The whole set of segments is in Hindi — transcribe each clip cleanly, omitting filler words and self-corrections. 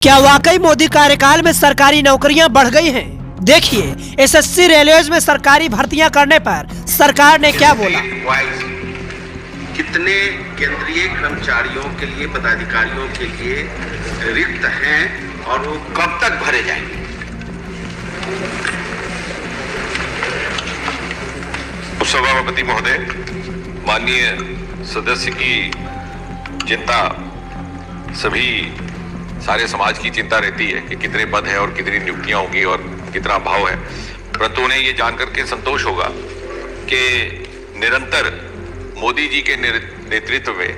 क्या वाकई मोदी कार्यकाल में सरकारी नौकरियां बढ़ गई हैं? देखिए एसएससी रेलवेज में सरकारी भर्तियां करने पर सरकार ने क्या बोला। कितने केंद्रीय कर्मचारियों के लिए, पदाधिकारियों के लिए रिक्त हैं और वो कब तक भरे जाएंगे? सभापति महोदय, माननीय सदस्य की चिंता सभी सारे समाज की चिंता रहती है कि कितने पद है और कितनी नियुक्तियां होंगी और कितना भाव है, परंतु उन्हें ये जानकर के संतोष होगा कि निरंतर मोदी जी के नेतृत्व में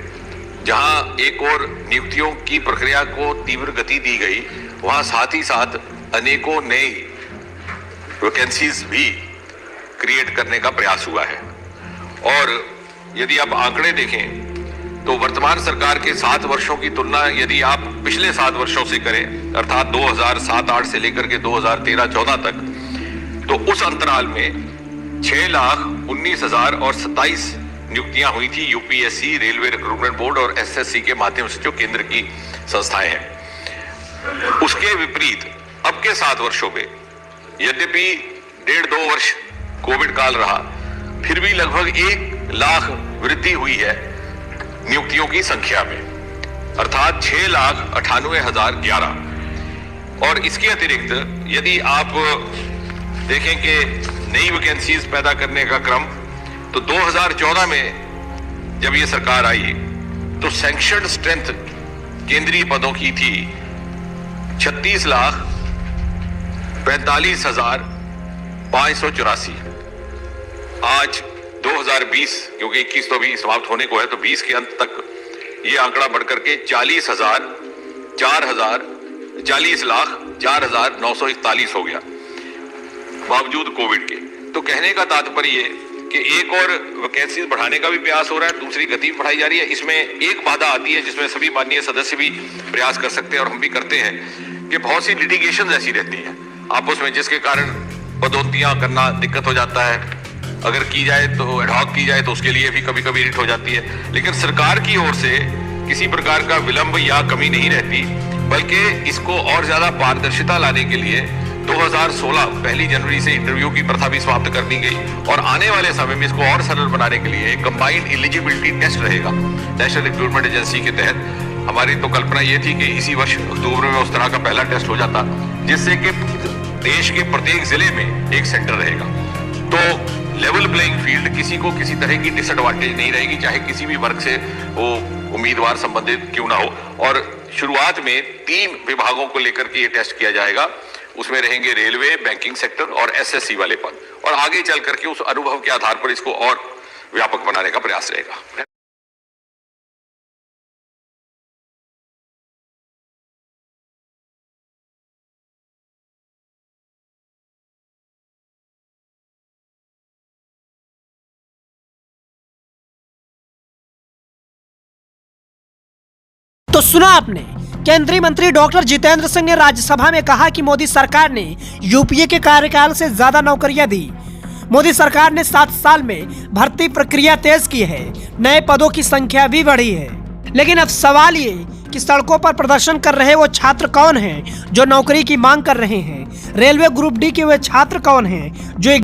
जहां एक और नियुक्तियों की प्रक्रिया को तीव्र गति दी गई, वहां साथ ही साथ अनेकों नई वैकेंसीज भी क्रिएट करने का प्रयास हुआ है। और यदि आप आंकड़े देखें तो वर्तमान सरकार के 7 वर्षों की तुलना यदि आप पिछले 7 वर्षों से करें, अर्थात 2007-8 से लेकर के 2013-14 तक, तो उस अंतराल में 6,19,027 नियुक्तियां हुई थी यूपीएससी, रेलवे रिक्रूटमेंट बोर्ड और एसएससी के माध्यम से जो केंद्र की संस्थाएं हैं। उसके विपरीत अब के 7 वर्षों में यद्यपि 1.5-2 वर्ष कोविड काल रहा, फिर भी लगभग 1 लाख वृद्धि हुई है नियुक्तियों की संख्या में, अर्थात 6,98,011। और इसके अतिरिक्त यदि आप देखें कि नई वैकेंसीज पैदा करने का क्रम, तो 2014 में जब ये सरकार आई तो सैंक्शनड स्ट्रेंथ केंद्रीय पदों की थी 36,45,584। आज 2020, क्योंकि 21 तो अभी समाप्त होने को है, तो 20 के अंत तक ये आंकड़ा बढ़कर के 40,04,941 हो गया बावजूद कोविड के। तो कहने का तात्पर्य ये कि एक और वैकेंसी बढ़ाने का भी प्रयास हो रहा है, दूसरी गति बढ़ाई जा रही है। इसमें एक बाधा आती है जिसमें सभी माननीय सदस्य भी प्रयास कर सकते हैं और हम भी करते हैं कि बहुत सी लिटिगेशन ऐसी रहती है आपस में, जिसके कारण पदोन्नतियां करना दिक्कत हो जाता है। अगर की जाए तो एडहॉक की जाए तो उसके लिए भी कभी कभी रिट हो जाती है, लेकिन सरकार की ओर से किसी प्रकार का विलंब या कमी नहीं रहती, बल्कि इसको और ज्यादा पारदर्शिता लाने के लिए 2016 1 जनवरी से इंटरव्यू की प्रथा भी समाप्त कर दी गई और आने वाले समय में इसको और सरल बनाने के लिए कंबाइंड एलिजिबिलिटी टेस्ट रहेगा नेशनल रिक्रूटमेंट एजेंसी के तहत। हमारी तो कल्पना ये थी कि इसी वर्ष अक्टूबर में उस तरह का पहला टेस्ट हो जाता, जिससे कि देश के प्रत्येक जिले में एक सेंटर रहेगा। तो लेवल प्लेइंग फील्ड, किसी को किसी तरह की डिसएडवांटेज नहीं रहेगी, चाहे किसी भी वर्ग से वो उम्मीदवार संबंधित क्यों ना हो। और शुरुआत में 3 विभागों को लेकर के ये टेस्ट किया जाएगा, उसमें रहेंगे रेलवे, बैंकिंग सेक्टर और एसएससी वाले पद, और आगे चल करके उस अनुभव के आधार पर इसको और व्यापक बनाने का प्रयास रहेगा। तो सुना आपने, केंद्रीय मंत्री डॉक्टर जितेंद्र सिंह ने राज्यसभा में कहा कि मोदी सरकार ने यूपीए के कार्यकाल से ज्यादा नौकरियां दी। मोदी सरकार ने 7 साल में भर्ती प्रक्रिया तेज की है, नए पदों की संख्या भी बढ़ी है। लेकिन अब सवाल ये कि सड़कों पर प्रदर्शन कर रहे वो छात्र कौन हैं जो नौकरी की मांग कर रहे हैं? रेलवे ग्रुप डी के वे छात्र कौन हैं जो